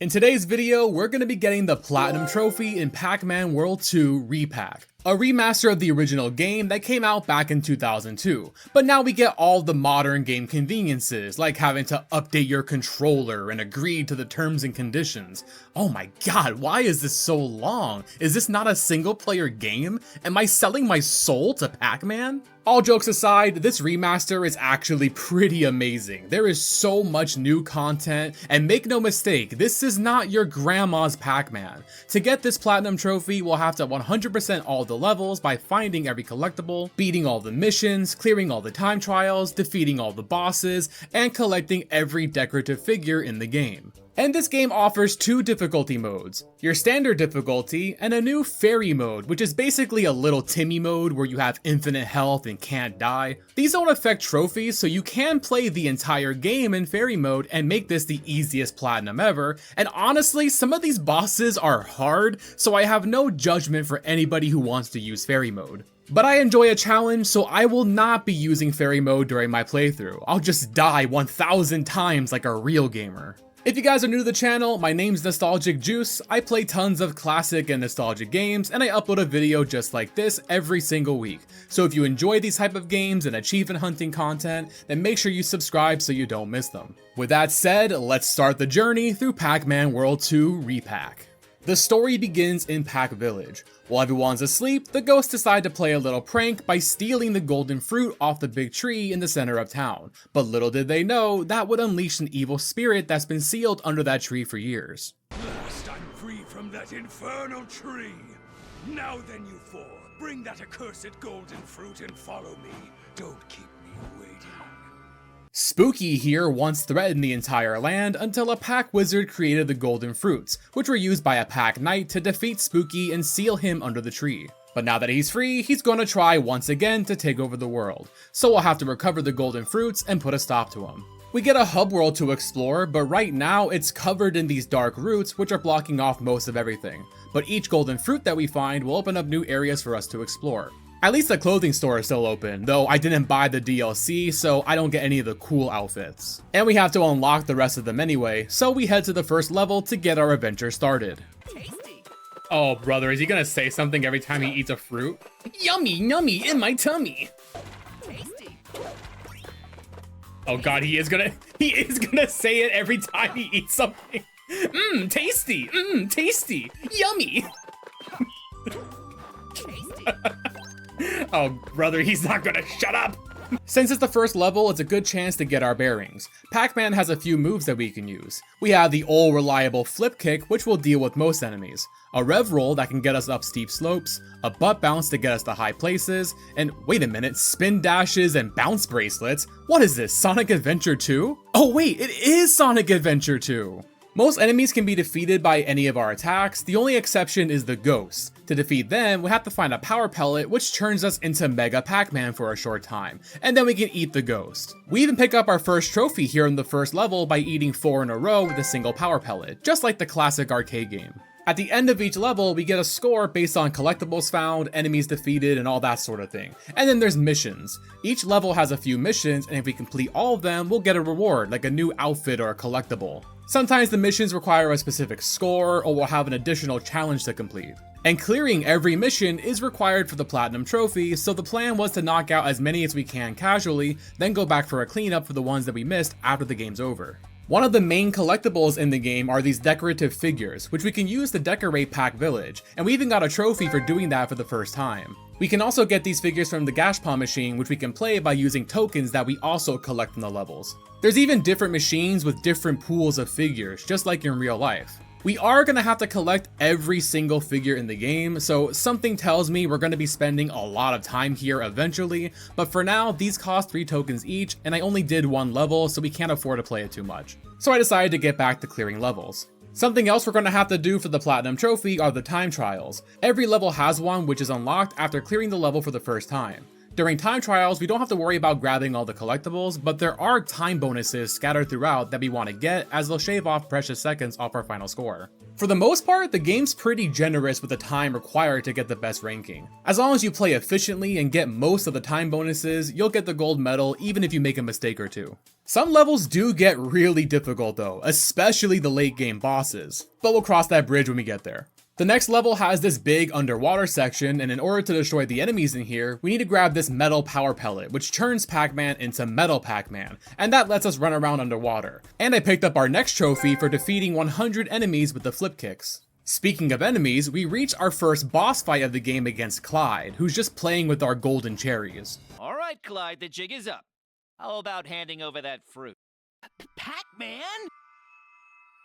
In today's video, we're going to be getting the Platinum Trophy in Pac-Man World 2 Repack, a remaster of the original game that came out back in 2002, but now we get all the modern game conveniences, like having to update your controller and agree to the terms and conditions. Oh my god, why is this so long? Is this not a single player game? Am I selling my soul to Pac-Man? All jokes aside, this remaster is actually pretty amazing. There is so much new content, and make no mistake, this is not your grandma's Pac-Man. To get this Platinum Trophy, we'll have to 100% all the levels by finding every collectible, beating all the missions, clearing all the time trials, defeating all the bosses, and collecting every decorative figure in the game. And this game offers two difficulty modes, your standard difficulty and a new fairy mode, which is basically a little Timmy mode where you have infinite health and can't die. These don't affect trophies, so you can play the entire game in fairy mode and make this the easiest platinum ever. And honestly, some of these bosses are hard, so I have no judgment for anybody who wants to use fairy mode. But I enjoy a challenge, so I will not be using fairy mode during my playthrough. I'll just die 1,000 times like a real gamer. If you guys are new to the channel, my name's Nostalgic Juice. I play tons of classic and nostalgic games, and I upload a video just like this every single week. So if you enjoy these type of games and achievement hunting content, then make sure you subscribe so you don't miss them. With that said, let's start the journey through Pac-Man World 2 Repack. The story begins in Pac Village. While everyone's asleep, the ghosts decide to play a little prank by stealing the golden fruit off the big tree in the center of town. But little did they know, that would unleash an evil spirit that's been sealed under that tree for years. Last I'm free from that infernal tree. Now then, you four, bring that accursed golden fruit and follow me. Don't keep me waiting. Spooky here once threatened the entire land until a Pac Wizard created the golden fruits, which were used by a Pac Knight to defeat Spooky and seal him under the tree. But now that he's free, he's gonna try once again to take over the world, so we'll have to recover the golden fruits and put a stop to him. We get a hub world to explore, but right now it's covered in these dark roots which are blocking off most of everything. But each golden fruit that we find will open up new areas for us to explore. At least the clothing store is still open, though I didn't buy the DLC, so I don't get any of the cool outfits. And we have to unlock the rest of them anyway, so we head to the first level to get our adventure started. Tasty. Oh brother, is he gonna say something every time he eats a fruit? Yummy, nummy in my tummy! Tasty. Oh god, he is gonna say it every time he eats something. Mmm, tasty, yummy! Tasty. Oh, brother, he's not gonna shut up! Since it's the first level, it's a good chance to get our bearings. Pac-Man has a few moves that we can use. We have the old reliable flip kick, which will deal with most enemies, a rev roll that can get us up steep slopes, a butt bounce to get us to high places, and wait a minute, spin dashes and bounce bracelets? What is this, Sonic Adventure 2? Oh wait, it is Sonic Adventure 2! Most enemies can be defeated by any of our attacks, the only exception is the ghosts. To defeat them, we have to find a power pellet which turns us into Mega Pac-Man for a short time, and then we can eat the ghost. We even pick up our first trophy here in the first level by eating 4 in a row with a single power pellet, just like the classic arcade game. At the end of each level, we get a score based on collectibles found, enemies defeated, and all that sort of thing. And then there's missions. Each level has a few missions, and if we complete all of them, we'll get a reward, like a new outfit or a collectible. Sometimes the missions require a specific score, or we'll have an additional challenge to complete. And clearing every mission is required for the Platinum Trophy, so the plan was to knock out as many as we can casually, then go back for a cleanup for the ones that we missed after the game's over. One of the main collectibles in the game are these decorative figures, which we can use to decorate Pac Village, and we even got a trophy for doing that for the first time. We can also get these figures from the Gashpon machine, which we can play by using tokens that we also collect in the levels. There's even different machines with different pools of figures, just like in real life. We are going to have to collect every single figure in the game, so something tells me we're going to be spending a lot of time here eventually, but for now, these cost 3 tokens each, and I only did 1 level, so we can't afford to play it too much. So I decided to get back to clearing levels. Something else we're going to have to do for the Platinum Trophy are the time trials. Every level has one which is unlocked after clearing the level for the first time. During time trials, we don't have to worry about grabbing all the collectibles, but there are time bonuses scattered throughout that we want to get, as they'll shave off precious seconds off our final score. For the most part, the game's pretty generous with the time required to get the best ranking. As long as you play efficiently and get most of the time bonuses, you'll get the gold medal even if you make a mistake or two. Some levels do get really difficult though, especially the late game bosses, but we'll cross that bridge when we get there. The next level has this big underwater section, and in order to destroy the enemies in here, we need to grab this metal power pellet, which turns Pac-Man into Metal Pac-Man, and that lets us run around underwater. And I picked up our next trophy for defeating 100 enemies with the flip kicks. Speaking of enemies, we reach our first boss fight of the game against Clyde, who's just playing with our golden cherries. All right, Clyde, the jig is up. How about handing over that fruit? Pac-Man?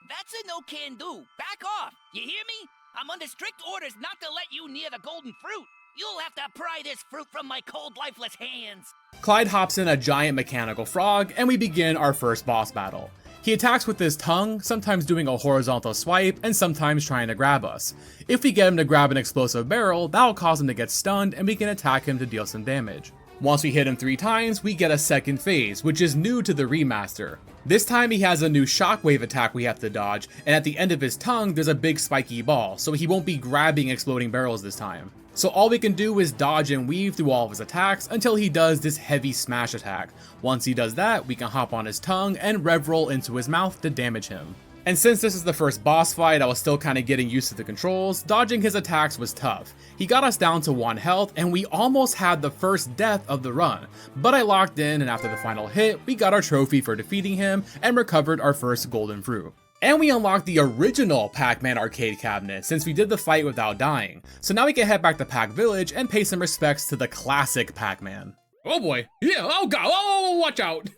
That's a no-can-do. Back off. You hear me? I'm under strict orders not to let you near the golden fruit. You'll have to pry this fruit from my cold, lifeless hands. Clyde hops in a giant mechanical frog, and we begin our first boss battle. He attacks with his tongue, sometimes doing a horizontal swipe, and sometimes trying to grab us. If we get him to grab an explosive barrel, that'll cause him to get stunned, and we can attack him to deal some damage. Once we hit him 3 times, we get a second phase, which is new to the remaster. This time he has a new shockwave attack we have to dodge, and at the end of his tongue there's a big spiky ball, so he won't be grabbing exploding barrels this time. So all we can do is dodge and weave through all of his attacks until he does this heavy smash attack. Once he does that, we can hop on his tongue and rev roll into his mouth to damage him. And since this is the first boss fight, I was still kinda getting used to the controls, dodging his attacks was tough. He got us down to 1 health, and we almost had the first death of the run. But I locked in, and after the final hit, we got our trophy for defeating him, and recovered our first golden fruit. And we unlocked the original Pac-Man arcade cabinet, since we did the fight without dying. So now we can head back to Pac Village, and pay some respects to the classic Pac-Man. Oh boy, yeah, oh god, oh, watch out!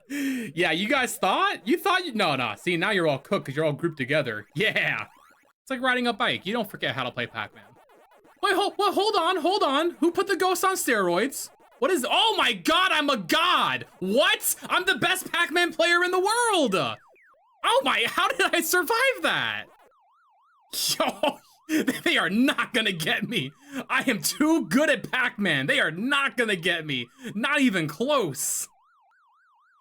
Yeah, you guys thought? No, see, now you're all cooked because you're all grouped together. Yeah! It's like riding a bike, you don't forget how to play Pac-Man. Wait, hold on, who put the ghost on steroids? Oh my god, I'm a god! What? I'm the best Pac-Man player in the world! Oh my, how did I survive that? Yo, they are not gonna get me. I am too good at Pac-Man. They are not gonna get me. Not even close.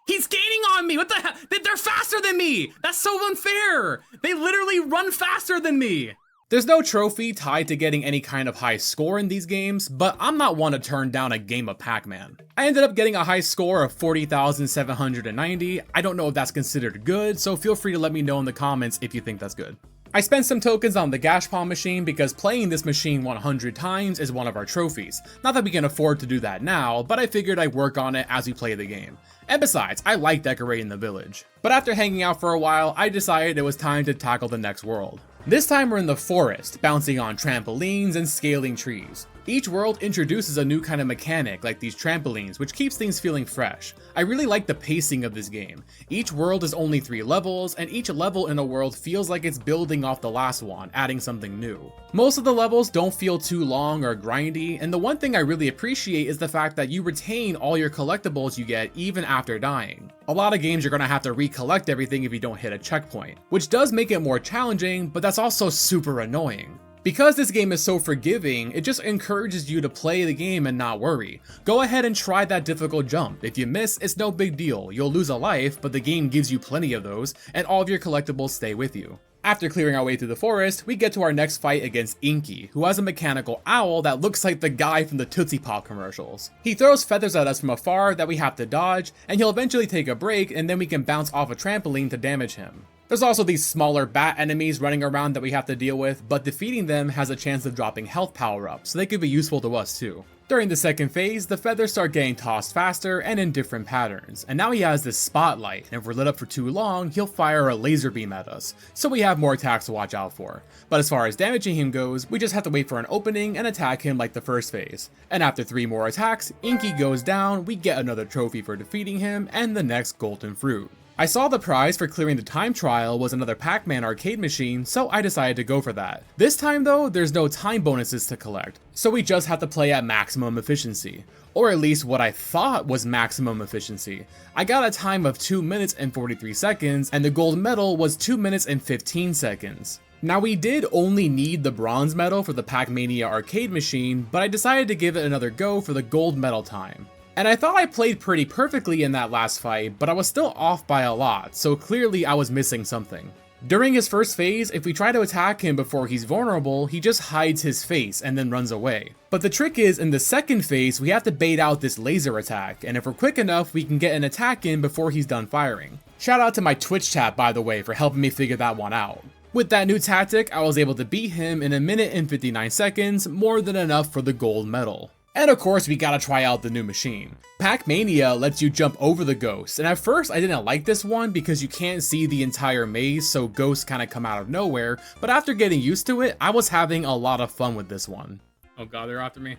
He's gaining on me. What the hell? They're faster than me. That's so unfair. They literally run faster than me. There's no trophy tied to getting any kind of high score in these games, but I'm not one to turn down a game of Pac-Man. I ended up getting a high score of 40,790. I don't know if that's considered good, so feel free to let me know in the comments if you think that's good. I spent some tokens on the Gashpon machine because playing this machine 100 times is one of our trophies. Not that we can afford to do that now, but I figured I'd work on it as we play the game. And besides, I like decorating the village. But after hanging out for a while, I decided it was time to tackle the next world. This time we're in the forest, bouncing on trampolines and scaling trees. Each world introduces a new kind of mechanic like these trampolines, which keeps things feeling fresh. I really like the pacing of this game. Each world is only 3 levels, and each level in a world feels like it's building off the last one, adding something new. Most of the levels don't feel too long or grindy, and the one thing I really appreciate is the fact that you retain all your collectibles you get even after dying. A lot of games you're gonna have to recollect everything if you don't hit a checkpoint, which does make it more challenging, but that's also super annoying. Because this game is so forgiving, it just encourages you to play the game and not worry. Go ahead and try that difficult jump. If you miss, it's no big deal. You'll lose a life, but the game gives you plenty of those, and all of your collectibles stay with you. After clearing our way through the forest, we get to our next fight against Inky, who has a mechanical owl that looks like the guy from the Tootsie Pop commercials. He throws feathers at us from afar that we have to dodge, and he'll eventually take a break, and then we can bounce off a trampoline to damage him. There's also these smaller bat enemies running around that we have to deal with, but defeating them has a chance of dropping health power-ups, so they could be useful to us too. During the second phase, the feathers start getting tossed faster and in different patterns, and now he has this spotlight, and if we're lit up for too long, he'll fire a laser beam at us, so we have more attacks to watch out for. But as far as damaging him goes, we just have to wait for an opening and attack him like the first phase. And after 3 more attacks, Inky goes down, we get another trophy for defeating him, and the next golden fruit. I saw the prize for clearing the time trial was another Pac-Man arcade machine, so I decided to go for that. This time though, there's no time bonuses to collect, so we just have to play at maximum efficiency. Or at least what I thought was maximum efficiency. I got a time of 2 minutes and 43 seconds, and the gold medal was 2 minutes and 15 seconds. Now we did only need the bronze medal for the Pac-Mania arcade machine, but I decided to give it another go for the gold medal time. And I thought I played pretty perfectly in that last fight, but I was still off by a lot, so clearly I was missing something. During his first phase, if we try to attack him before he's vulnerable, he just hides his face and then runs away. But the trick is, in the second phase, we have to bait out this laser attack, and if we're quick enough, we can get an attack in before he's done firing. Shout out to my Twitch chat, by the way, for helping me figure that one out. With that new tactic, I was able to beat him in 1 minute and 59 seconds, more than enough for the gold medal. And of course, we gotta try out the new machine. Pac-Mania lets you jump over the ghosts, and at first I didn't like this one because you can't see the entire maze, so ghosts kinda come out of nowhere, but after getting used to it, I was having a lot of fun with this one. Oh god, they're after me.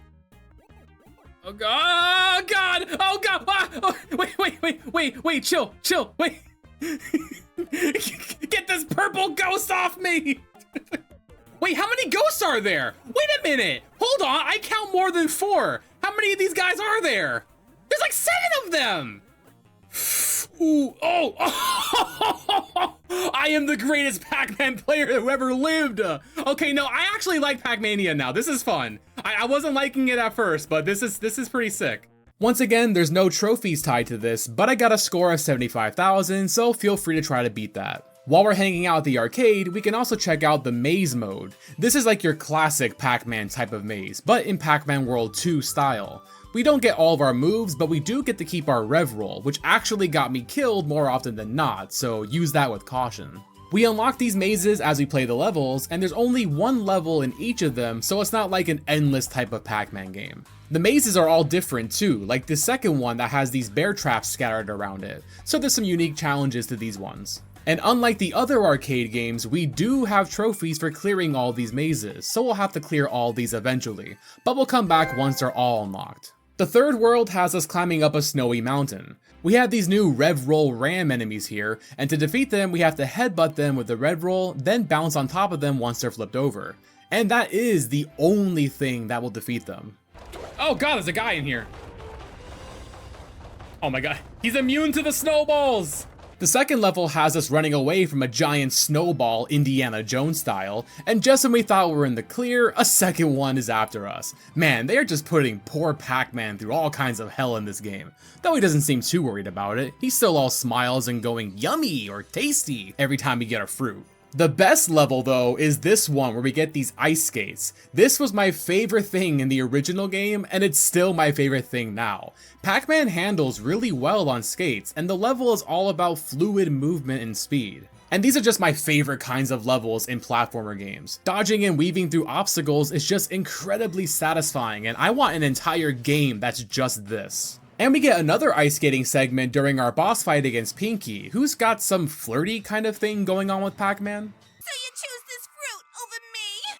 Oh god, oh god, oh god, ah! Oh, wait, chill, wait. Get this purple ghost off me! Wait, how many ghosts are there? Wait a minute! Hold on, I count more than 4. How many of these guys are there? There's like 7 of them! Ooh, oh! I am the greatest Pac-Man player who ever lived! Okay, no, I actually like Pac-Mania now. This is fun. I wasn't liking it at first, but this is pretty sick. Once again, there's no trophies tied to this, but I got a score of 75,000, so feel free to try to beat that. While we're hanging out at the arcade, we can also check out the maze mode. This is like your classic Pac-Man type of maze, but in Pac-Man World 2 style. We don't get all of our moves, but we do get to keep our rev roll, which actually got me killed more often than not, so use that with caution. We unlock these mazes as we play the levels, and there's only one level in each of them, so it's not like an endless type of Pac-Man game. The mazes are all different too, like the second one that has these bear traps scattered around it, so there's some unique challenges to these ones. And unlike the other arcade games, we do have trophies for clearing all these mazes, so we'll have to clear all these eventually, but we'll come back once they're all unlocked. The third world has us climbing up a snowy mountain. We have these new Rev Roll Ram enemies here, and to defeat them we have to headbutt them with the Rev Roll, then bounce on top of them once they're flipped over. And that is the only thing that will defeat them. Oh god, there's a guy in here! Oh my god, he's immune to the snowballs! The second level has us running away from a giant snowball Indiana Jones style, and just when we thought we were in the clear, a second one is after us. Man, they are just putting poor Pac-Man through all kinds of hell in this game. Though he doesn't seem too worried about it, he's still all smiles and going yummy or tasty every time we get a fruit. The best level though is this one where we get these ice skates. This was my favorite thing in the original game, and it's still my favorite thing now. Pac-Man handles really well on skates, and the level is all about fluid movement and speed. And these are just my favorite kinds of levels in platformer games. Dodging and weaving through obstacles is just incredibly satisfying, and I want an entire game that's just this. And we get another ice skating segment during our boss fight against Pinky, who's got some flirty kind of thing going on with Pac-Man. So you choose this fruit over me?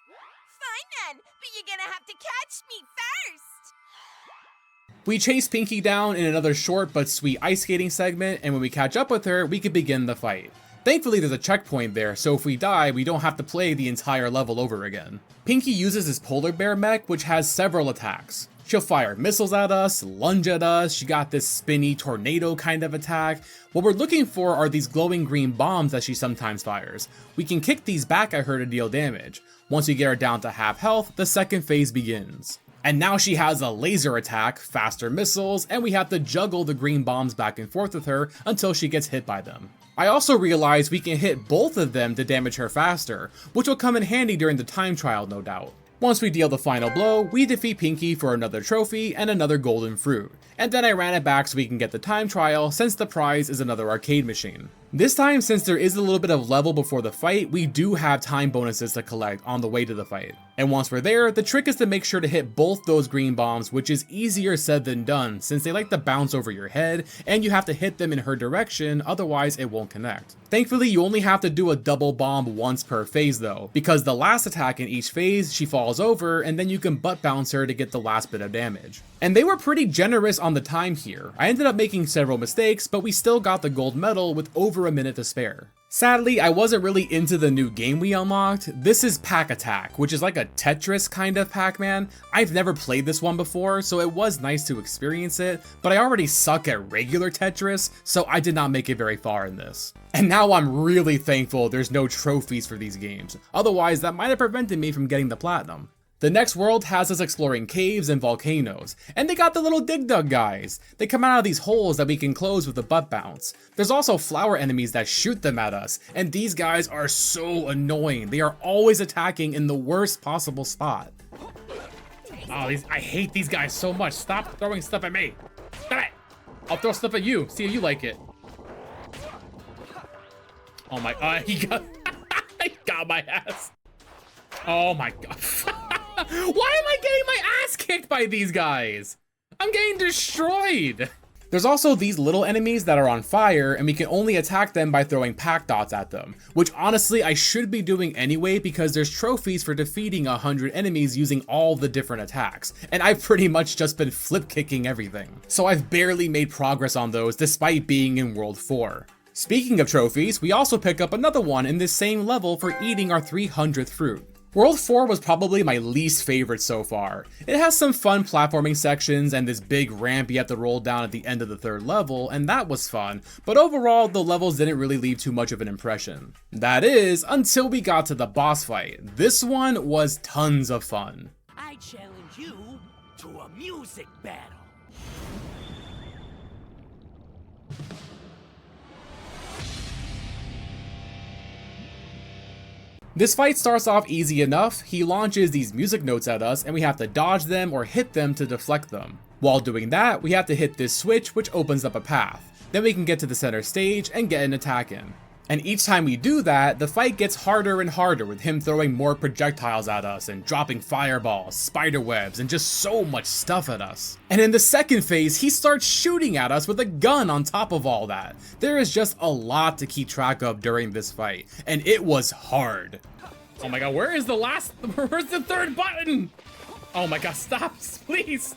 Fine then, but you're gonna have to catch me first. We chase Pinky down in another short but sweet ice skating segment, and when we catch up with her, we can begin the fight. Thankfully there's a checkpoint there, so if we die, we don't have to play the entire level over again. Pinky uses his polar bear mech, which has several attacks. She'll fire missiles at us, lunge at us, she got this spinny tornado kind of attack. What we're looking for are these glowing green bombs that she sometimes fires. We can kick these back at her to deal damage. Once we get her down to half health, the second phase begins. And now she has a laser attack, faster missiles, and we have to juggle the green bombs back and forth with her until she gets hit by them. I also realized we can hit both of them to damage her faster, which will come in handy during the time trial, no doubt. Once we deal the final blow, we defeat Pinky for another trophy and another golden fruit. And then I ran it back so we can get the time trial, since the prize is another arcade machine. This time, since there is a little bit of level before the fight, we do have time bonuses to collect on the way to the fight. And once we're there, the trick is to make sure to hit both those green bombs, which is easier said than done, since they like to bounce over your head, and you have to hit them in her direction, otherwise it won't connect. Thankfully, you only have to do a double bomb once per phase though, because the last attack in each phase, she falls over, and then you can butt bounce her to get the last bit of damage. And they were pretty generous on the time here. I ended up making several mistakes, but we still got the gold medal with over a minute to spare. Sadly, I wasn't really into the new game we unlocked. This is Pac Attack, which is like a Tetris kind of Pac-Man. I've never played this one before, so it was nice to experience it, but I already suck at regular Tetris, so I did not make it very far in this. And now I'm really thankful there's no trophies for these games, otherwise that might have prevented me from getting the platinum. The next world has us exploring caves and volcanoes, and they got the little dig dug guys. They come out of these holes that we can close with a butt bounce. There's also flower enemies that shoot them at us, and these guys are so annoying. They are always attacking in the worst possible spot. Oh, I hate these guys so much. Stop throwing stuff at me. Stop it. I'll throw stuff at you. See if you like it. Oh my, he got, he got my ass. Oh my god. Why am I getting my ass kicked by these guys? I'm getting destroyed. There's also these little enemies that are on fire, and we can only attack them by throwing pack dots at them, which honestly I should be doing anyway because there's trophies for defeating 100 enemies using all the different attacks, and I've pretty much just been flip kicking everything. So I've barely made progress on those despite being in World 4. Speaking of trophies, we also pick up another one in this same level for eating our 300th fruit. World 4 was probably my least favorite so far. It has some fun platforming sections and this big ramp you have to roll down at the end of the 3rd level, and that was fun, but overall the levels didn't really leave too much of an impression. That is, until we got to the boss fight. This one was tons of fun. I challenge you to a music battle. This fight starts off easy enough. He launches these music notes at us and we have to dodge them or hit them to deflect them. While doing that, we have to hit this switch which opens up a path. Then we can get to the center stage and get an attack in. And each time we do that, the fight gets harder and harder with him throwing more projectiles at us and dropping fireballs, spider webs, and just so much stuff at us. And in the second phase, he starts shooting at us with a gun on top of all that. There is just a lot to keep track of during this fight, and it was hard. Oh my god, where's the 3rd button? Oh my god, stop, please.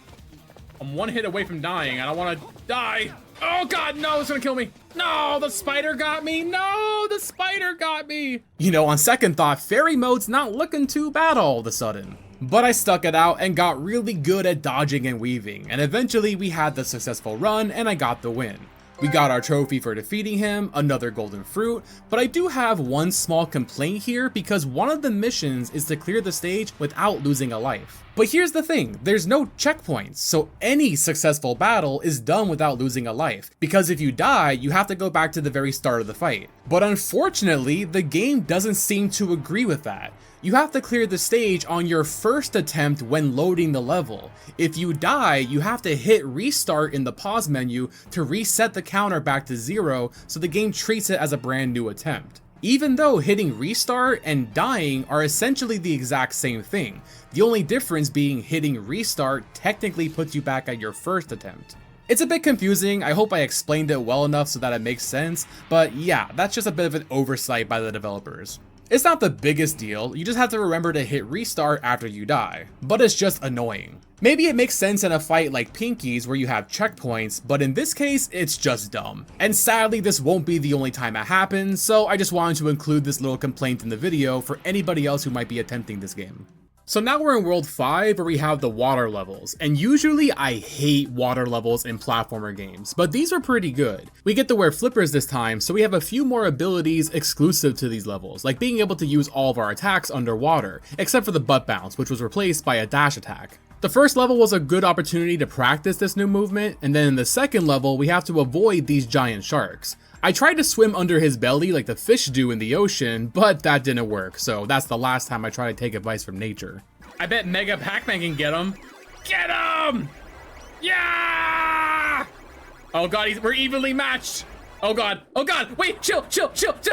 I'm one hit away from dying. I don't want to die. Oh god, no, it's gonna kill me. No, the spider got me. No, the spider got me. You know, on second thought, fairy mode's not looking too bad all of a sudden. But I stuck it out and got really good at dodging and weaving, and eventually we had the successful run and I got the win. We got our trophy for defeating him, another golden fruit, but I do have one small complaint here because one of the missions is to clear the stage without losing a life. But here's the thing, there's no checkpoints, so any successful battle is done without losing a life, because if you die, you have to go back to the very start of the fight. But unfortunately, the game doesn't seem to agree with that. You have to clear the stage on your first attempt when loading the level. If you die, you have to hit restart in the pause menu to reset the counter back to 0 so the game treats it as a brand new attempt. Even though hitting restart and dying are essentially the exact same thing, the only difference being hitting restart technically puts you back at your first attempt. It's a bit confusing, I hope I explained it well enough so that it makes sense, but yeah, that's just a bit of an oversight by the developers. It's not the biggest deal, you just have to remember to hit restart after you die, but it's just annoying. Maybe it makes sense in a fight like Pinky's where you have checkpoints, but in this case, it's just dumb. And sadly, this won't be the only time it happens, so I just wanted to include this little complaint in the video for anybody else who might be attempting this game. So now we're in World 5 where we have the water levels, and usually I hate water levels in platformer games, but these are pretty good. We get to wear flippers this time, so we have a few more abilities exclusive to these levels, like being able to use all of our attacks underwater, except for the butt bounce, which was replaced by a dash attack. The first level was a good opportunity to practice this new movement, and then in the second level we have to avoid these giant sharks. I tried to swim under his belly like the fish do in the ocean, but that didn't work, so that's the last time I try to take advice from nature. I bet Mega Pac-Man can get him. Get him! Yeah! Oh god, we're evenly matched. Oh god, wait, chill.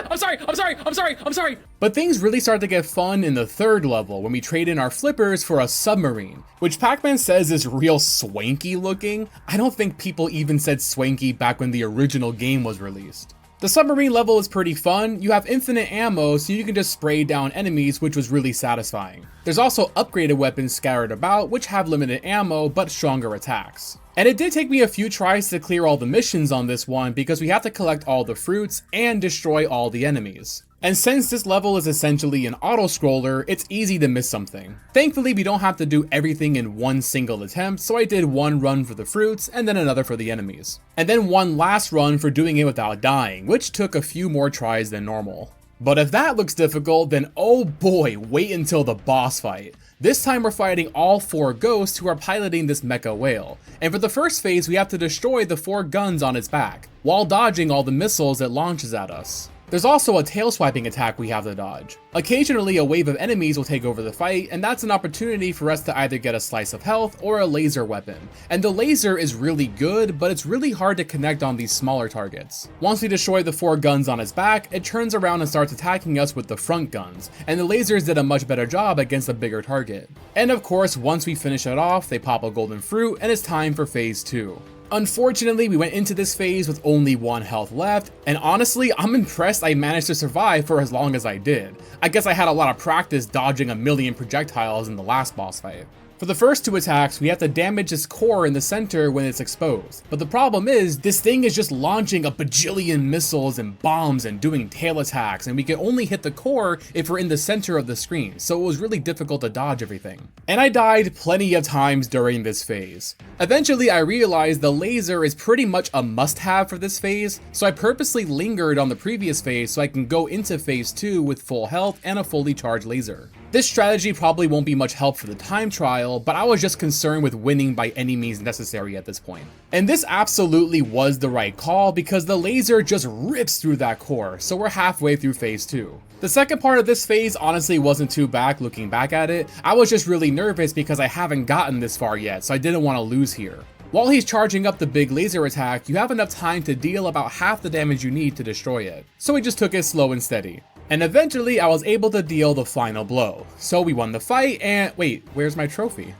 I'm sorry. But things really start to get fun in the third level when we trade in our flippers for a submarine, which Pac-Man says is real swanky looking. I don't think people even said swanky back when the original game was released. The submarine level is pretty fun. You have infinite ammo, so you can just spray down enemies, which was really satisfying. There's also upgraded weapons scattered about, which have limited ammo but stronger attacks. And it did take me a few tries to clear all the missions on this one because we have to collect all the fruits and destroy all the enemies. And since this level is essentially an auto-scroller, it's easy to miss something. Thankfully, we don't have to do everything in one single attempt, so I did one run for the fruits and then another for the enemies. And then one last run for doing it without dying, which took a few more tries than normal. But if that looks difficult, then oh boy, wait until the boss fight. This time we're fighting all 4 ghosts who are piloting this mecha whale. And for the first phase, we have to destroy the 4 guns on its back, while dodging all the missiles it launches at us. There's also a tail swiping attack we have to dodge. Occasionally a wave of enemies will take over the fight, and that's an opportunity for us to either get a slice of health or a laser weapon. And the laser is really good, but it's really hard to connect on these smaller targets. Once we destroy the 4 guns on its back, it turns around and starts attacking us with the front guns, and the lasers did a much better job against a bigger target. And of course, once we finish it off, they pop a golden fruit, and it's time for phase 2. Unfortunately, we went into this phase with only 1 health left, and honestly, I'm impressed I managed to survive for as long as I did. I guess I had a lot of practice dodging a million projectiles in the last boss fight. For the first 2 attacks, we have to damage its core in the center when it's exposed. But the problem is, this thing is just launching a bajillion missiles and bombs and doing tail attacks, and we can only hit the core if we're in the center of the screen, so it was really difficult to dodge everything. And I died plenty of times during this phase. Eventually, I realized the laser is pretty much a must-have for this phase, so I purposely lingered on the previous phase so I can go into phase 2 with full health and a fully charged laser. This strategy probably won't be much help for the time trial, but I was just concerned with winning by any means necessary at this point. And this absolutely was the right call because the laser just rips through that core, so we're halfway through phase 2. The second part of this phase honestly wasn't too bad looking back at it. I was just really nervous because I haven't gotten this far yet, so I didn't want to lose here. While he's charging up the big laser attack, you have enough time to deal about half the damage you need to destroy it. So we just took it slow and steady. And eventually I was able to deal the final blow. So we won the fight and wait, where's my trophy?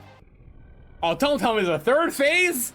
Oh, don't tell me there's a third phase?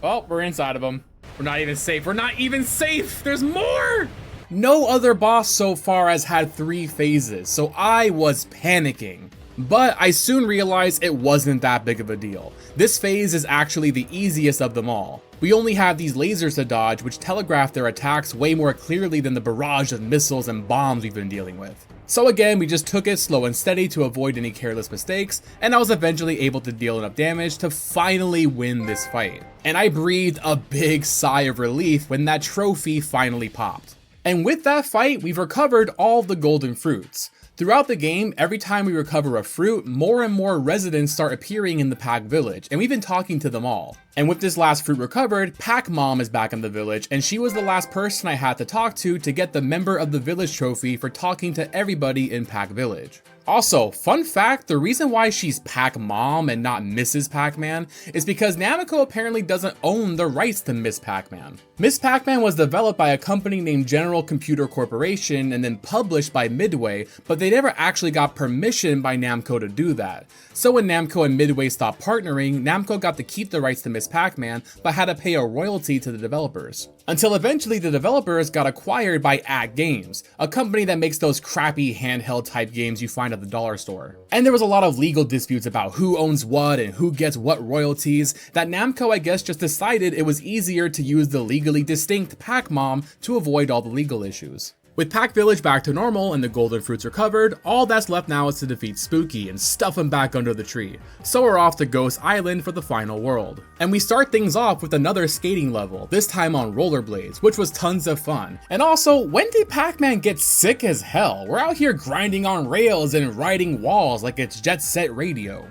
Oh, we're inside of them. We're not even safe. We're not even safe. There's more. No other boss so far has had 3 phases, so I was panicking. But I soon realized it wasn't that big of a deal. This phase is actually the easiest of them all. We only have these lasers to dodge, which telegraph their attacks way more clearly than the barrage of missiles and bombs we've been dealing with. So again, we just took it slow and steady to avoid any careless mistakes, and I was eventually able to deal enough damage to finally win this fight. And I breathed a big sigh of relief when that trophy finally popped. And with that fight, we've recovered all the golden fruits. Throughout the game, every time we recover a fruit, more and more residents start appearing in the Pac village, and we've been talking to them all. And with this last fruit recovered, Pac Mom is back in the village, and she was the last person I had to talk to get the Member of the Village trophy for talking to everybody in Pac Village. Also, fun fact, the reason why she's Pac Mom and not Mrs. Pac-Man is because Namco apparently doesn't own the rights to Miss Pac-Man. Miss Pac-Man was developed by a company named General Computer Corporation and then published by Midway, but they never actually got permission by Namco to do that. So when Namco and Midway stopped partnering, Namco got to keep the rights to Miss Pac-Man, but had to pay a royalty to the developers. Until eventually the developers got acquired by Act Games, a company that makes those crappy handheld type games you find at the dollar store. And there was a lot of legal disputes about who owns what and who gets what royalties that Namco I guess just decided it was easier to use the legally distinct Pac-Mom to avoid all the legal issues. With Pac Village back to normal and the golden fruits recovered, all that's left now is to defeat Spooky and stuff him back under the tree. So we're off to Ghost Island for the final world. And we start things off with another skating level, this time on rollerblades, which was tons of fun. And also, when did Pac-Man get sick as hell? We're out here grinding on rails and riding walls like it's Jet Set Radio.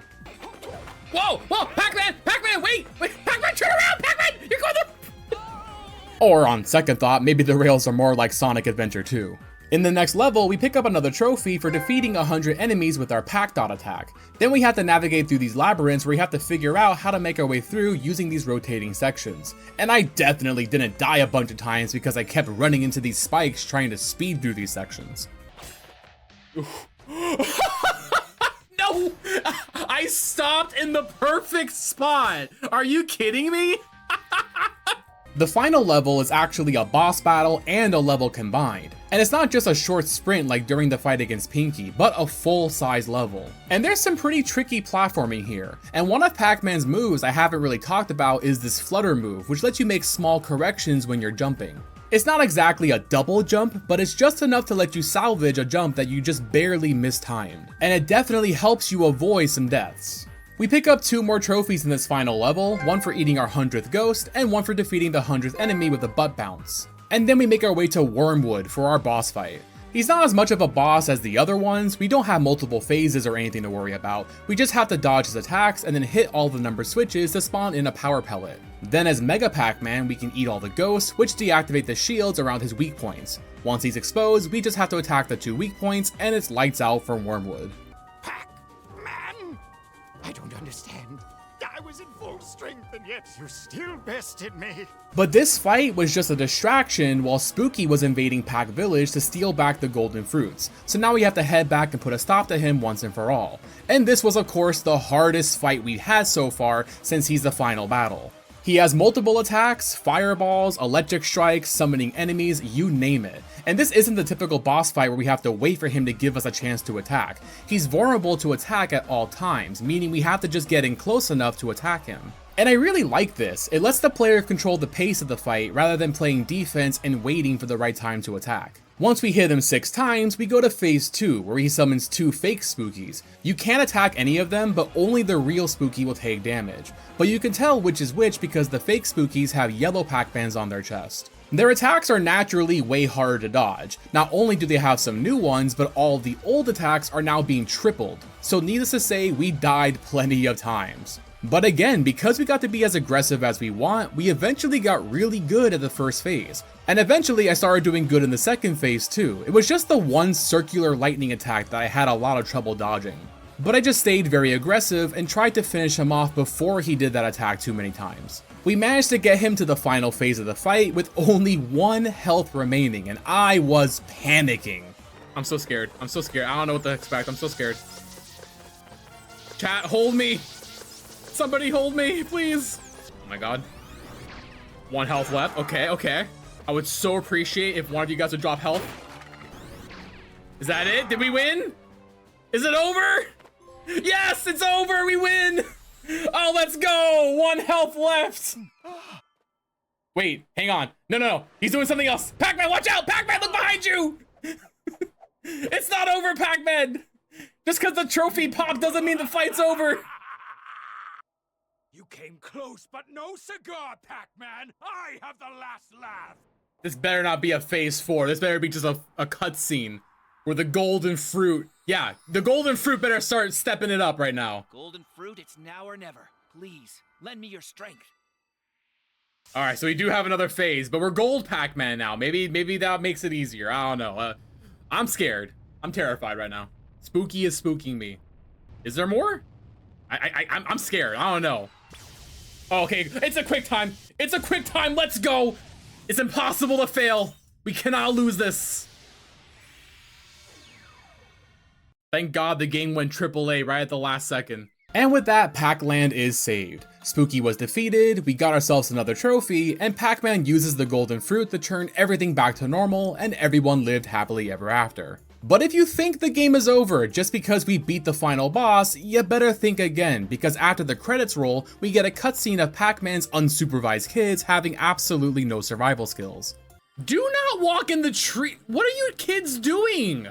Whoa, whoa, Pac-Man, wait, Pac-Man, turn around, Pac-Man, you're going to... Or on second thought, maybe the rails are more like Sonic Adventure 2. In the next level, we pick up another trophy for defeating 100 enemies with our Pac Dot attack. Then we have to navigate through these labyrinths where we have to figure out how to make our way through using these rotating sections. And I definitely didn't die a bunch of times because I kept running into these spikes trying to speed through these sections. No! I stopped in the perfect spot! Are you kidding me? The final level is actually a boss battle and a level combined. And it's not just a short sprint like during the fight against Pinky, but a full-size level. And there's some pretty tricky platforming here, and one of Pac-Man's moves I haven't really talked about is this flutter move, which lets you make small corrections when you're jumping. It's not exactly a double jump, but it's just enough to let you salvage a jump that you just barely mistimed, and it definitely helps you avoid some deaths. We pick up 2 more trophies in this final level, one for eating our 100th ghost, and one for defeating the 100th enemy with a butt bounce. And then we make our way to Wormwood for our boss fight. He's not as much of a boss as the other ones, we don't have multiple phases or anything to worry about, we just have to dodge his attacks and then hit all the number switches to spawn in a power pellet. Then as Mega Pac-Man we can eat all the ghosts, which deactivate the shields around his weak points. Once he's exposed, we just have to attack the 2 weak points and it's lights out for Wormwood. Pac-Man? I don't understand. I was in full strength and yet you still bested me. But this fight was just a distraction while Spooky was invading Pac Village to steal back the golden fruits. So now we have to head back and put a stop to him once and for all. And this was of course the hardest fight we've had so far since he's the final battle. He has multiple attacks, fireballs, electric strikes, summoning enemies, you name it. And this isn't the typical boss fight where we have to wait for him to give us a chance to attack. He's vulnerable to attack at all times, meaning we have to just get in close enough to attack him. And I really like this. It lets the player control the pace of the fight rather than playing defense and waiting for the right time to attack. Once we hit him 6 times, we go to phase 2, where he summons 2 fake Spookies. You can't attack any of them, but only the real Spooky will take damage. But you can tell which is which because the fake Spookies have yellow Pac-Mans on their chest. Their attacks are naturally way harder to dodge. Not only do they have some new ones, but all the old attacks are now being tripled. So needless to say, we died plenty of times. But again, because we got to be as aggressive as we want, we eventually got really good at the first phase. And eventually I started doing good in the second phase too. It was just the one circular lightning attack that I had a lot of trouble dodging. But I just stayed very aggressive and tried to finish him off before he did that attack too many times. We managed to get him to the final phase of the fight with only 1 health remaining, and I was panicking. I'm so scared. I'm so scared. I don't know what to expect. I'm so scared. Chat, hold me. Somebody hold me, please. Oh my god. 1 health left. Okay, okay. I would so appreciate if one of you guys would drop health. Is that it? Did we win? Is it over? Yes, it's over. We win. Oh, let's go. 1 health left. Wait, hang on. No. He's doing something else. Pac-Man, watch out. Pac-Man, look behind you. It's not over, Pac-Man. Just because the trophy popped doesn't mean the fight's over. You came close, but no cigar, Pac-Man. I have the last laugh. This better not be a phase 4. This better be just a cutscene where the golden fruit. Yeah, the golden fruit better start stepping it up right now. Golden fruit, it's now or never. Please, lend me your strength. All right, so we do have another phase, but we're gold Pac-Man now. Maybe that makes it easier. I don't know. I'm scared. I'm terrified right now. Spooky is spooking me. Is there more? I'm scared. I don't know. Oh, okay, it's a quick time. It's a quick time. Let's go. It's impossible to fail. We cannot lose this. Thank God the game went AAA right at the last second. And with that, Pac-Land is saved. Spooky was defeated, we got ourselves another trophy, and Pac-Man uses the golden fruit to turn everything back to normal, and everyone lived happily ever after. But if you think the game is over just because we beat the final boss, you better think again, because after the credits roll, we get a cutscene of Pac-Man's unsupervised kids having absolutely no survival skills. Do not walk in the tree. What are you kids doing?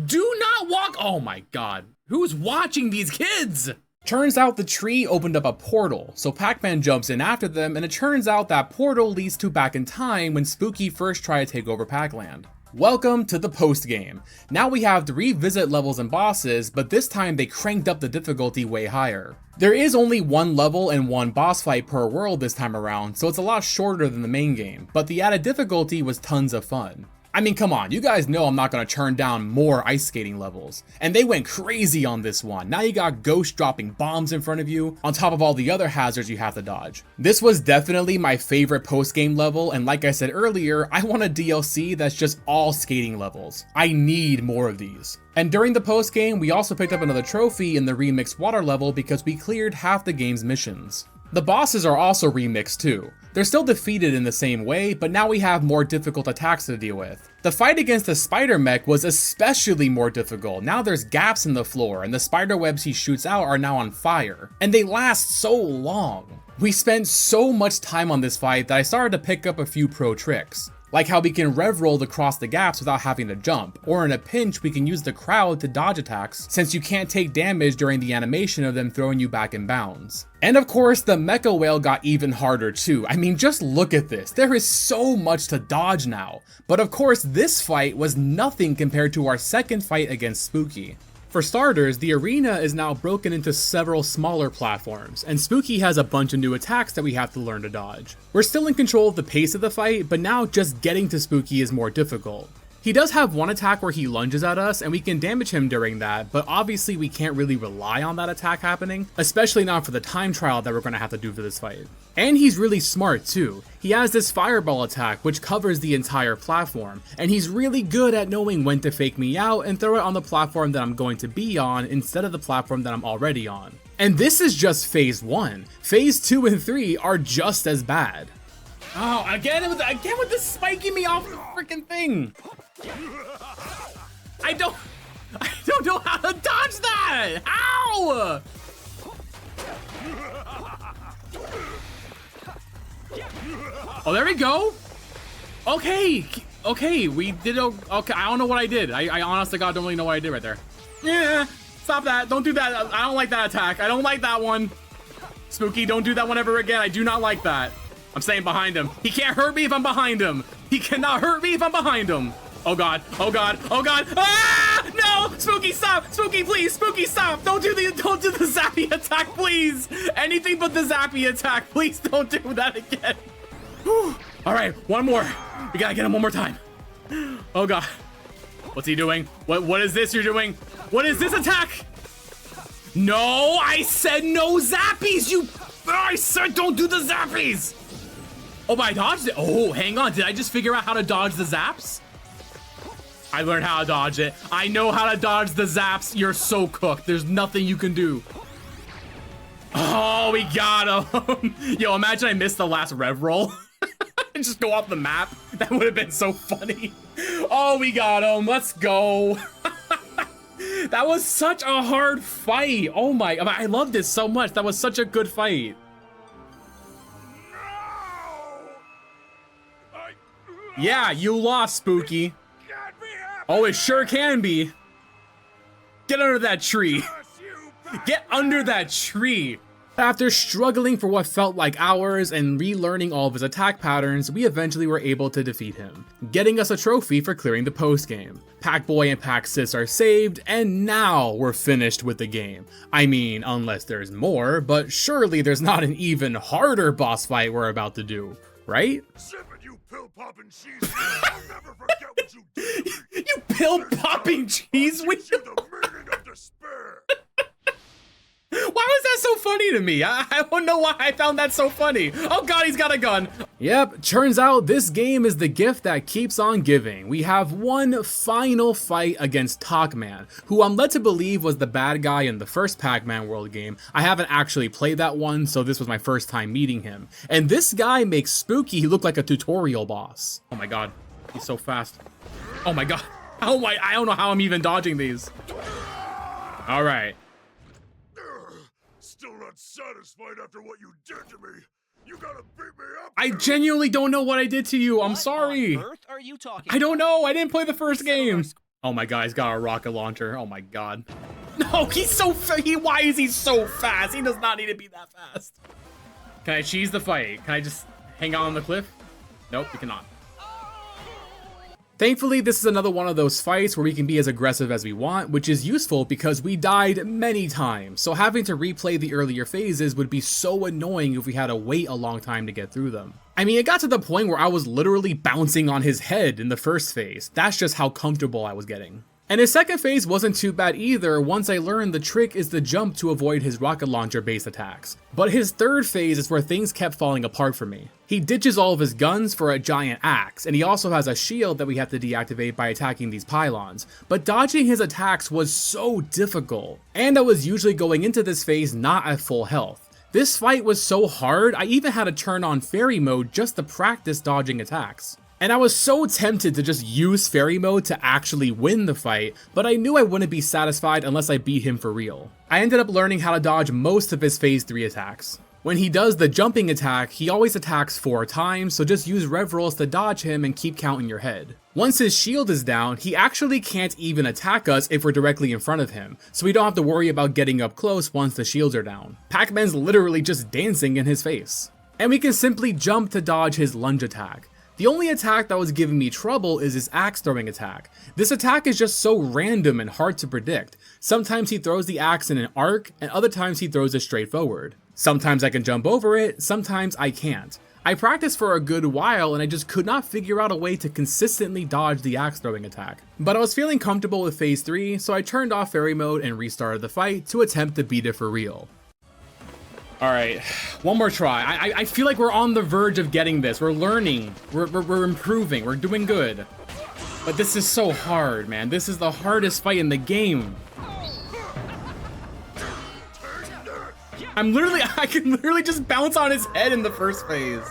Do not walk. Oh my god. Who's watching these kids? Turns out the tree opened up a portal, so Pac-Man jumps in after them, and it turns out that portal leads to back in time when Spooky first tried to take over Pac-Land. Welcome to the post-game. Now we have 3 visit levels and bosses, but this time they cranked up the difficulty way higher. There is only 1 level and 1 boss fight per world this time around, so it's a lot shorter than the main game, but the added difficulty was tons of fun. I mean, come on, you guys know I'm not gonna turn down more ice skating levels. And they went crazy on this one. Now you got ghosts dropping bombs in front of you, on top of all the other hazards you have to dodge. This was definitely my favorite post-game level, and like I said earlier, I want a DLC that's just all skating levels. I need more of these. And during the post-game, we also picked up another trophy in the remixed water level because we cleared half the game's missions. The bosses are also remixed too. They're still defeated in the same way, but now we have more difficult attacks to deal with. The fight against the spider mech was especially more difficult. Now there's gaps in the floor, and the spider webs he shoots out are now on fire. And they last so long. We spent so much time on this fight that I started to pick up a few pro tricks. Like how we can rev roll across the gaps without having to jump, or in a pinch we can use the crowd to dodge attacks since you can't take damage during the animation of them throwing you back in bounds. And of course the mecha whale got even harder too. I mean, just look at this, there is so much to dodge now. But of course this fight was nothing compared to our second fight against Spooky. For starters, the arena is now broken into several smaller platforms, and Spooky has a bunch of new attacks that we have to learn to dodge. We're still in control of the pace of the fight, but now just getting to Spooky is more difficult. He does have one attack where he lunges at us and we can damage him during that, but obviously we can't really rely on that attack happening, especially not for the time trial that we're going to have to do for this fight. And he's really smart too. He has this fireball attack which covers the entire platform, and he's really good at knowing when to fake me out and throw it on the platform that I'm going to be on instead of the platform that I'm already on. And this is just phase 1. Phase 2 and 3 are just as bad. Oh, again with this spiking me off the freaking thing. I don't know how to dodge that! Ow! Oh, there we go. Okay, we did okay. I don't know what I did. I honest to God don't really know what I did right there. Yeah, stop that. Don't do that. I don't like that attack. I don't like that one. Spooky, don't do that one ever again. I do not like that. I'm staying behind him. He can't hurt me if I'm behind him. He cannot hurt me if I'm behind him. Oh God, oh God, oh God. Ah! No! Spooky, stop! Spooky, please! Spooky, stop! Don't do the zappy attack, please! Anything but the zappy attack. Please don't do that again. Whew. All right, one more. We gotta get him one more time. Oh God. What's he doing? What is this you're doing? What is this attack? No, I said no zappies, I said don't do the zappies! Oh, but I dodged it. Oh, hang on. Did I just figure out how to dodge the zaps? I learned how to dodge it. I know how to dodge the zaps. You're so cooked. There's nothing you can do. Oh, we got him. Yo, imagine I missed the last rev roll. And just go off the map. That would have been so funny. Oh, we got him. Let's go. That was such a hard fight. Oh my, I loved it so much. That was such a good fight. Yeah, you lost, Spooky. Oh, it sure can be. Get under that tree. Get under that tree. After struggling for what felt like hours and relearning all of his attack patterns, we eventually were able to defeat him, getting us a trophy for clearing the post-game. Pac-Boy and Pac-Sis are saved, and now we're finished with the game. I mean, unless there's more, but surely there's not an even harder boss fight we're about to do, right? You pill-popping cheese wheel. I'll never forget what you did. You pill-popping cheese wheel? The meaning of despair. Why was that so funny to me? I don't know why I found that so funny. Oh God, he's got a gun. Yep, turns out this game is the gift that keeps on giving. We have one final fight against Toc-Man, who I'm led to believe was the bad guy in the first Pac-Man World game. I haven't actually played that one, so this was my first time meeting him. And this guy makes Spooky look like a tutorial boss. Oh my God, he's so fast. Oh my God. Oh my, I don't know how I'm even dodging these. All right. Still not satisfied after what you did to me. You gotta beat me up. I genuinely don't know what I did to you. I'm sorry. What on earth are you talking I don't know. I didn't play the first game. Oh my God, he's got a rocket launcher. Oh my God. No, he's so why is he so fast? He does not need to be that fast. Can I cheese the fight? Can I just hang out on the cliff? Nope, you cannot. Thankfully, this is another one of those fights where we can be as aggressive as we want, which is useful because we died many times, so having to replay the earlier phases would be so annoying if we had to wait a long time to get through them. I mean, it got to the point where I was literally bouncing on his head in the first phase. That's just how comfortable I was getting. And his second phase wasn't too bad either once I learned the trick is the jump to avoid his rocket launcher based attacks. But his third phase is where things kept falling apart for me. He ditches all of his guns for a giant axe, and he also has a shield that we have to deactivate by attacking these pylons. But dodging his attacks was so difficult, and I was usually going into this phase not at full health. This fight was so hard, I even had to turn on fairy mode just to practice dodging attacks. And I was so tempted to just use fairy mode to actually win the fight, but I knew I wouldn't be satisfied unless I beat him for real. I ended up learning how to dodge most of his phase 3 attacks. When he does the jumping attack, he always attacks 4 times, so just use rev rolls to dodge him and keep count in your head. Once his shield is down, he actually can't even attack us if we're directly in front of him, so we don't have to worry about getting up close once the shields are down. Pac-Man's literally just dancing in his face. And we can simply jump to dodge his lunge attack. The only attack that was giving me trouble is his axe throwing attack. This attack is just so random and hard to predict. Sometimes he throws the axe in an arc, and other times he throws it straight forward. Sometimes I can jump over it, sometimes I can't. I practiced for a good while and I just could not figure out a way to consistently dodge the axe throwing attack. But I was feeling comfortable with phase 3, so I turned off fairy mode and restarted the fight to attempt to beat it for real. Alright, one more try. I feel like we're on the verge of getting this. We're learning, we're improving, we're doing good. But this is so hard, man. This is the hardest fight in the game. I can literally just bounce on his head in the first phase.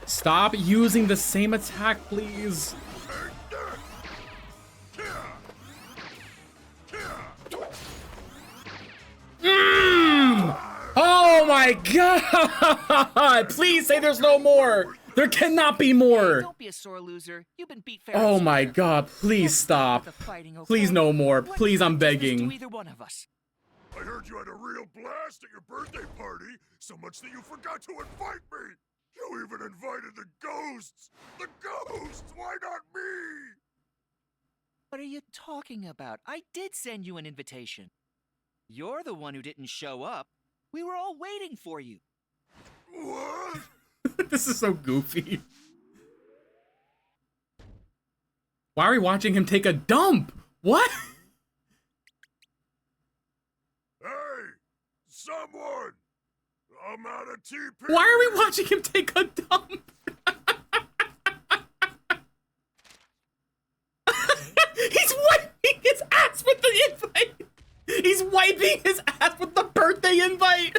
Stop using the same attack, please. Oh my god! Please say there's no more! There cannot be more! Don't be a sore loser. You've been beat fair. Oh my god, please stop. Please no more. Please, I'm begging. Either one of us. I heard you had a real blast at your birthday party, so much that you forgot to invite me! You even invited the ghosts! The ghosts! Why not me? What are you talking about? I did send you an invitation. You're the one who didn't show up. We were all waiting for you. What? This is so goofy. Why are we watching him take a dump? What? Hey! Someone! I'm out of TP! Why are we watching him take a dump? He's wiping his ass with the invite! He's wiping his ass with the birthday invite!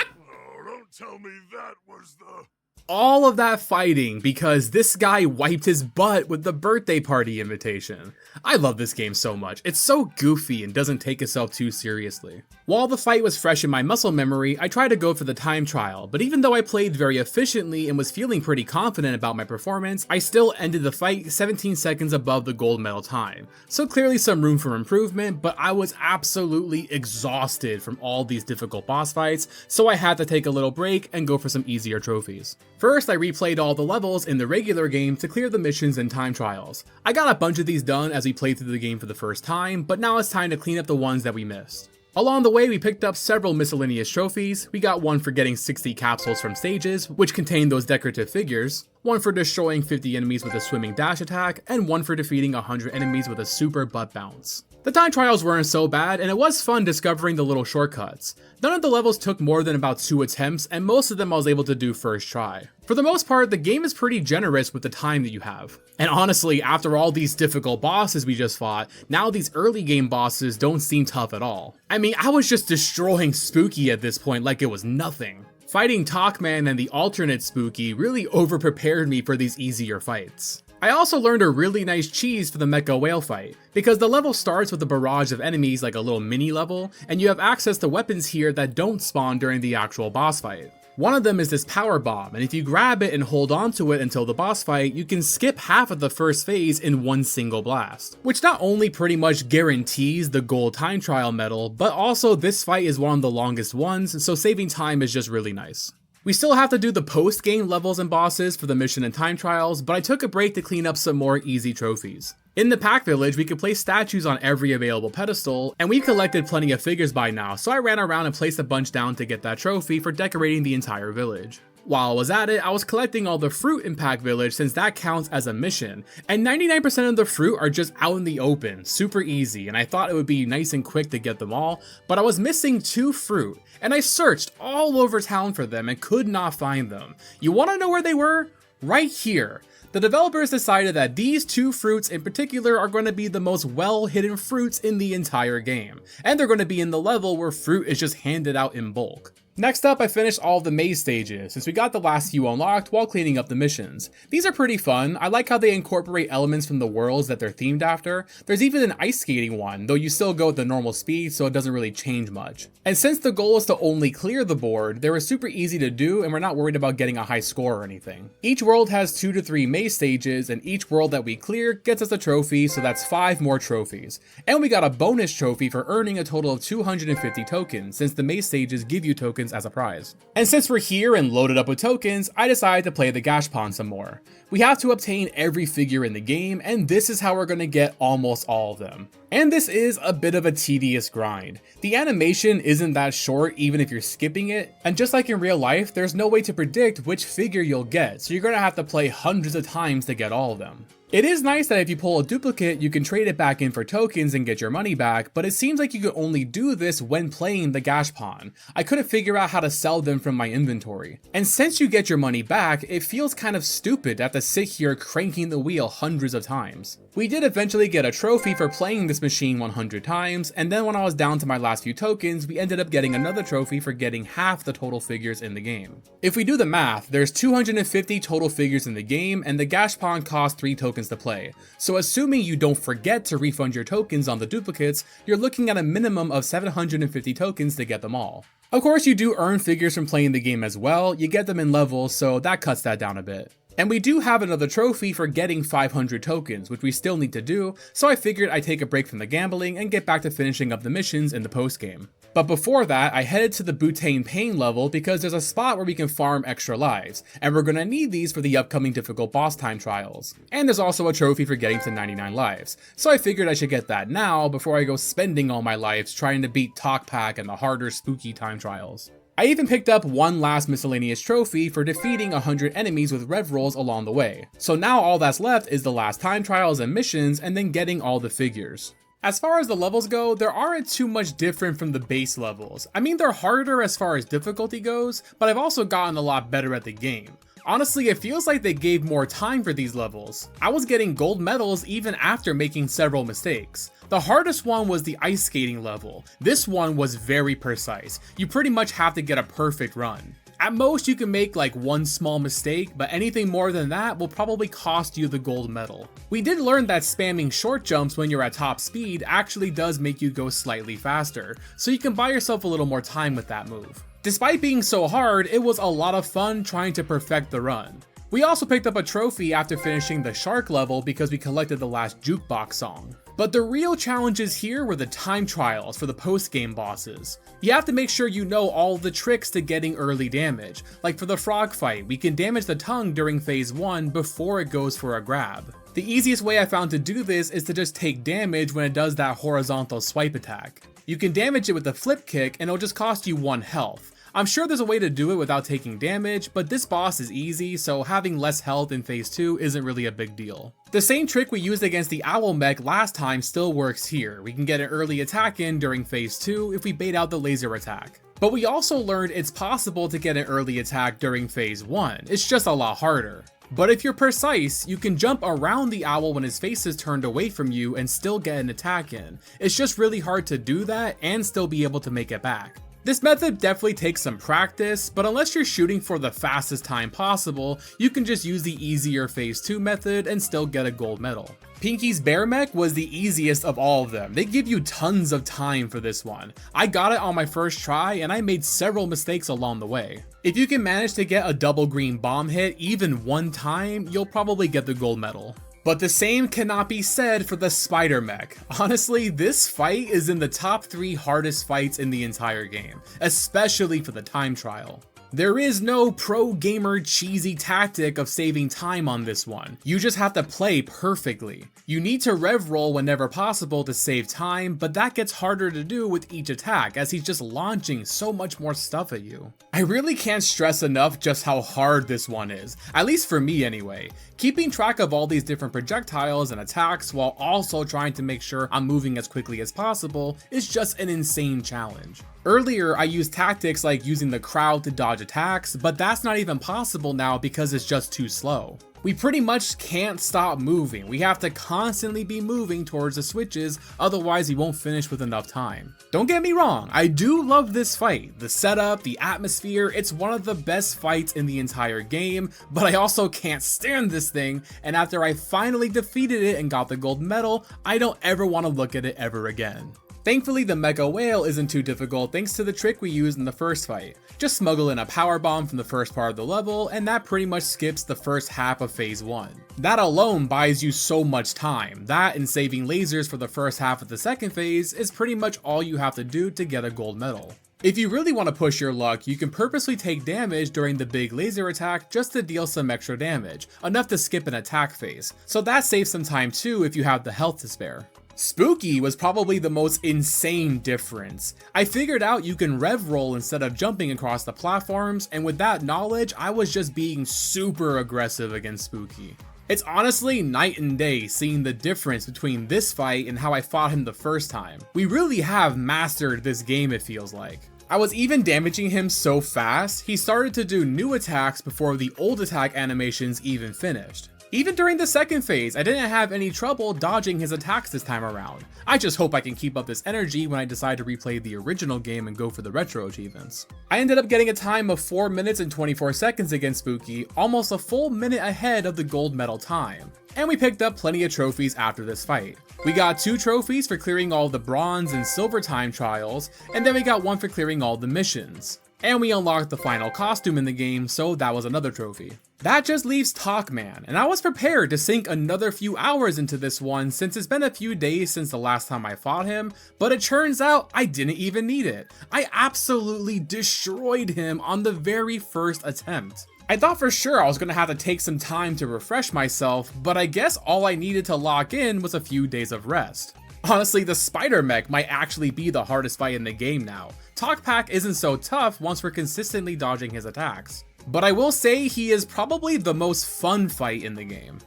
Oh, don't tell me that was the... All of that fighting because this guy wiped his butt with the birthday party invitation. I love this game so much. It's so goofy and doesn't take itself too seriously. While the fight was fresh in my muscle memory, I tried to go for the time trial, but even though I played very efficiently and was feeling pretty confident about my performance, I still ended the fight 17 seconds above the gold medal time. So clearly some room for improvement, but I was absolutely exhausted from all these difficult boss fights, so I had to take a little break and go for some easier trophies. First, I replayed all the levels in the regular game to clear the missions and time trials. I got a bunch of these done as we played through the game for the first time, but now it's time to clean up the ones that we missed. Along the way, we picked up several miscellaneous trophies. We got one for getting 60 capsules from stages, which contained those decorative figures, one for destroying 50 enemies with a swimming dash attack, and one for defeating 100 enemies with a super butt bounce. The time trials weren't so bad, and it was fun discovering the little shortcuts. None of the levels took more than about 2 attempts, and most of them I was able to do first try. For the most part, the game is pretty generous with the time that you have. And honestly, after all these difficult bosses we just fought, now these early game bosses don't seem tough at all. I mean, I was just destroying Spooky at this point like it was nothing. Fighting Toc-Man and the alternate Spooky really over-prepared me for these easier fights. I also learned a really nice cheese for the mecha whale fight, because the level starts with a barrage of enemies like a little mini level, and you have access to weapons here that don't spawn during the actual boss fight. One of them is this power bomb, and if you grab it and hold onto it until the boss fight, you can skip half of the first phase in one single blast. Which not only pretty much guarantees the gold time trial medal, but also this fight is one of the longest ones, so saving time is just really nice. We still have to do the post-game levels and bosses for the mission and time trials, but I took a break to clean up some more easy trophies. In the Pac Village, we could place statues on every available pedestal, and we've collected plenty of figures by now, so I ran around and placed a bunch down to get that trophy for decorating the entire village. While I was at it, I was collecting all the fruit in Pac Village since that counts as a mission, and 99% of the fruit are just out in the open, super easy, and I thought it would be nice and quick to get them all, but I was missing 2 fruit, and I searched all over town for them and could not find them. You wanna know where they were? Right here. The developers decided that these 2 fruits in particular are going to be the most well-hidden fruits in the entire game, and they're going to be in the level where fruit is just handed out in bulk. Next up, I finished all the maze stages, since we got the last few unlocked while cleaning up the missions. These are pretty fun. I like how they incorporate elements from the worlds that they're themed after. There's even an ice skating one, though you still go at the normal speed, so it doesn't really change much. And since the goal is to only clear the board, they were super easy to do and we're not worried about getting a high score or anything. Each world has 2 to 3 maze stages, and each world that we clear gets us a trophy, so that's 5 more trophies. And we got a bonus trophy for earning a total of 250 tokens, since the maze stages give you tokens as a prize. And since we're here and loaded up with tokens, I decided to play the Gashpon some more. We have to obtain every figure in the game, and this is how we're going to get almost all of them. And this is a bit of a tedious grind. The animation isn't that short even if you're skipping it, and just like in real life, there's no way to predict which figure you'll get, so you're going to have to play hundreds of times to get all of them. It is nice that if you pull a duplicate, you can trade it back in for tokens and get your money back, but it seems like you can only do this when playing the Gashpon. I couldn't figure out how to sell them from my inventory. And since you get your money back, it feels kind of stupid to have to sit here cranking the wheel hundreds of times. We did eventually get a trophy for playing this machine 100 times, and then when I was down to my last few tokens, we ended up getting another trophy for getting half the total figures in the game. If we do the math, there's 250 total figures in the game, and the Gashpon costs 3 tokens to play. So assuming you don't forget to refund your tokens on the duplicates, you're looking at a minimum of 750 tokens to get them all. Of course, you do earn figures from playing the game as well. You get them in levels, so that cuts that down a bit. And we do have another trophy for getting 500 tokens, which we still need to do, so I figured I'd take a break from the gambling and get back to finishing up the missions in the post-game. But before that, I headed to the Butane Pain level because there's a spot where we can farm extra lives, and we're gonna need these for the upcoming difficult boss time trials. And there's also a trophy for getting to 99 lives, so I figured I should get that now before I go spending all my lives trying to beat Toc-Man and the harder spooky time trials. I even picked up one last miscellaneous trophy for defeating 100 enemies with rev rolls along the way. So now all that's left is the last time trials and missions and then getting all the figures. As far as the levels go, there aren't too much different from the base levels. I mean, they're harder as far as difficulty goes, but I've also gotten a lot better at the game. Honestly, it feels like they gave more time for these levels. I was getting gold medals even after making several mistakes. The hardest one was the ice skating level. This one was very precise. You pretty much have to get a perfect run. At most, you can make like one small mistake, but anything more than that will probably cost you the gold medal. We did learn that spamming short jumps when you're at top speed actually does make you go slightly faster, so you can buy yourself a little more time with that move. Despite being so hard, it was a lot of fun trying to perfect the run. We also picked up a trophy after finishing the shark level because we collected the last jukebox song. But the real challenges here were the time trials for the post-game bosses. You have to make sure you know all the tricks to getting early damage. Like for the frog fight, we can damage the tongue during phase 1 before it goes for a grab. The easiest way I found to do this is to just take damage when it does that horizontal swipe attack. You can damage it with the flip kick and it'll just cost you 1 health. I'm sure there's a way to do it without taking damage, but this boss is easy, so having less health in phase 2 isn't really a big deal. The same trick we used against the owl mech last time still works here. We can get an early attack in during phase 2 if we bait out the laser attack. But we also learned it's possible to get an early attack during phase 1, it's just a lot harder. But if you're precise, you can jump around the owl when his face is turned away from you and still get an attack in. It's just really hard to do that and still be able to make it back. This method definitely takes some practice, but unless you're shooting for the fastest time possible, you can just use the easier phase 2 method and still get a gold medal. Pinky's bear mech was the easiest of all of them. They give you tons of time for this one. I got it on my first try and I made several mistakes along the way. If you can manage to get a double green bomb hit even one time, you'll probably get the gold medal. But the same cannot be said for the spider mech. Honestly, this fight is in the top 3 hardest fights in the entire game, especially for the time trial. There is no pro gamer cheesy tactic of saving time on this one. You just have to play perfectly. You need to rev roll whenever possible to save time, but that gets harder to do with each attack as he's just launching so much more stuff at you. I really can't stress enough just how hard this one is, at least for me anyway. Keeping track of all these different projectiles and attacks while also trying to make sure I'm moving as quickly as possible is just an insane challenge. Earlier, I used tactics like using the crowd to dodge attacks, but that's not even possible now because it's just too slow. We pretty much can't stop moving. We have to constantly be moving towards the switches, otherwise we won't finish with enough time. Don't get me wrong, I do love this fight. The setup, the atmosphere, it's one of the best fights in the entire game, but I also can't stand this thing, and after I finally defeated it and got the gold medal, I don't ever want to look at it ever again. Thankfully, the Mecha Whale isn't too difficult thanks to the trick we used in the first fight. Just smuggle in a power bomb from the first part of the level, and that pretty much skips the first half of phase 1. That alone buys you so much time. That and saving lasers for the first half of the second phase is pretty much all you have to do to get a gold medal. If you really want to push your luck, you can purposely take damage during the big laser attack just to deal some extra damage, enough to skip an attack phase, so that saves some time too if you have the health to spare. Spooky was probably the most insane difference. I figured out you can rev roll instead of jumping across the platforms, and with that knowledge, I was just being super aggressive against Spooky. It's honestly night and day seeing the difference between this fight and how I fought him the first time. We really have mastered this game, it feels like. I was even damaging him so fast, he started to do new attacks before the old attack animations even finished. Even during the second phase, I didn't have any trouble dodging his attacks this time around. I just hope I can keep up this energy when I decide to replay the original game and go for the retro achievements. I ended up getting a time of 4 minutes and 24 seconds against Spooky, almost a full minute ahead of the gold medal time. And we picked up plenty of trophies after this fight. We got 2 trophies for clearing all the bronze and silver time trials, and then we got 1 for clearing all the missions. And we unlocked the final costume in the game, so that was another trophy. That just leaves Toc-Man, and I was prepared to sink another few hours into this one since it's been a few days since the last time I fought him, but it turns out I didn't even need it. I absolutely destroyed him on the very first attempt. I thought for sure I was going to have to take some time to refresh myself, but I guess all I needed to lock in was a few days of rest. Honestly, the spider mech might actually be the hardest fight in the game now. Toc-Pac isn't so tough once we're consistently dodging his attacks. But I will say he is probably the most fun fight in the game.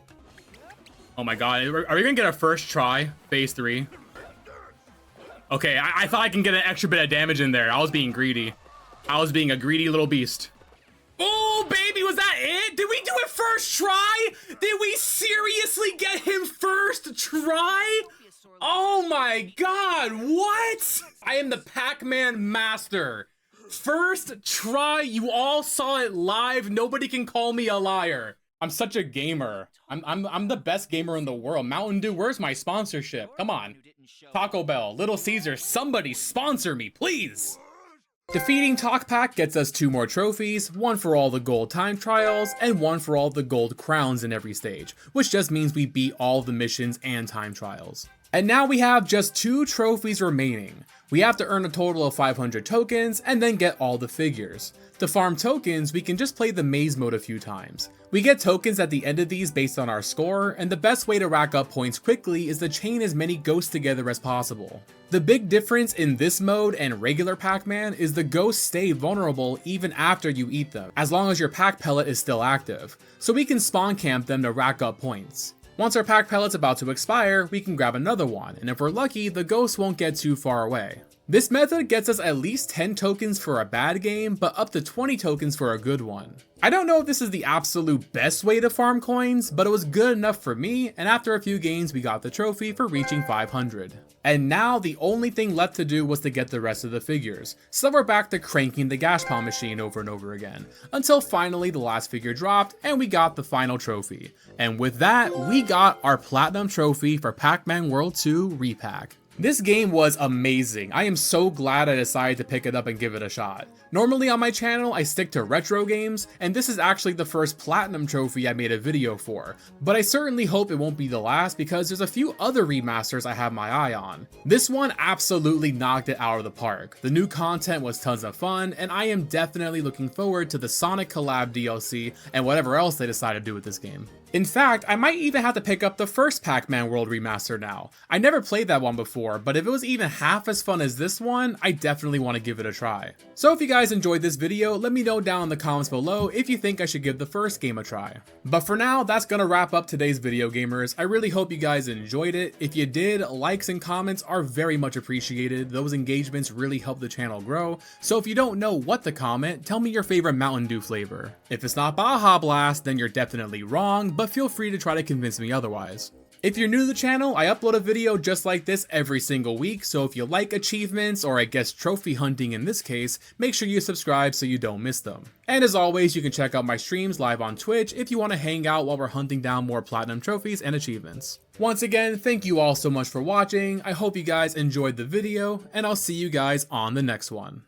Oh my god, are we gonna get a first try? Phase 3. Okay, I thought I can get an extra bit of damage in there. I was being greedy. I was being a greedy little beast. Oh, baby, was that it? Did we do it first try? Did we seriously get him first try? Oh my god, what? I am the Pac-Man master. First try, you all saw it live. Nobody can call me a liar. I'm such a gamer. I'm the best gamer in the world. Mountain Dew, where's my sponsorship? Come on. Taco Bell, Little Caesars, somebody sponsor me, please. Defeating Toc-Pac gets us 2 more trophies, 1 for all the gold time trials, and 1 for all the gold crowns in every stage, which just means we beat all the missions and time trials. And now we have just 2 trophies remaining. We have to earn a total of 500 tokens and then get all the figures. To farm tokens, we can just play the maze mode a few times. We get tokens at the end of these based on our score, and the best way to rack up points quickly is to chain as many ghosts together as possible. The big difference in this mode and regular Pac-Man is the ghosts stay vulnerable even after you eat them, as long as your Pac pellet is still active, so we can spawn camp them to rack up points. Once our Pac pellet's about to expire, we can grab another one, and if we're lucky, the ghost won't get too far away. This method gets us at least 10 tokens for a bad game, but up to 20 tokens for a good one. I don't know if this is the absolute best way to farm coins, but it was good enough for me, and after a few games we got the trophy for reaching 500. And now the only thing left to do was to get the rest of the figures, so we're back to cranking the Gashpon machine over and over again, until finally the last figure dropped and we got the final trophy. And with that, we got our Platinum Trophy for Pac-Man World 2 Repack. This game was amazing. I am so glad I decided to pick it up and give it a shot. Normally on my channel, I stick to retro games, and this is actually the first Platinum Trophy I made a video for, but I certainly hope it won't be the last because there's a few other remasters I have my eye on. This one absolutely knocked it out of the park. The new content was tons of fun, and I am definitely looking forward to the Sonic collab DLC and whatever else they decide to do with this game. In fact, I might even have to pick up the first Pac-Man World remaster now. I never played that one before, but if it was even half as fun as this one, I definitely want to give it a try. So if you guys enjoyed this video, let me know down in the comments below if you think I should give the first game a try. But for now, that's gonna wrap up today's video, gamers. I really hope you guys enjoyed it. If you did, likes and comments are very much appreciated. Those engagements really help the channel grow. So if you don't know what to comment, tell me your favorite Mountain Dew flavor. If it's not Baja Blast, then you're definitely wrong, but feel free to try to convince me otherwise. If you're new to the channel, I upload a video just like this every single week, so if you like achievements, or I guess trophy hunting in this case, make sure you subscribe so you don't miss them. And as always, you can check out my streams live on Twitch if you want to hang out while we're hunting down more platinum trophies and achievements. Once again, thank you all so much for watching, I hope you guys enjoyed the video, and I'll see you guys on the next one.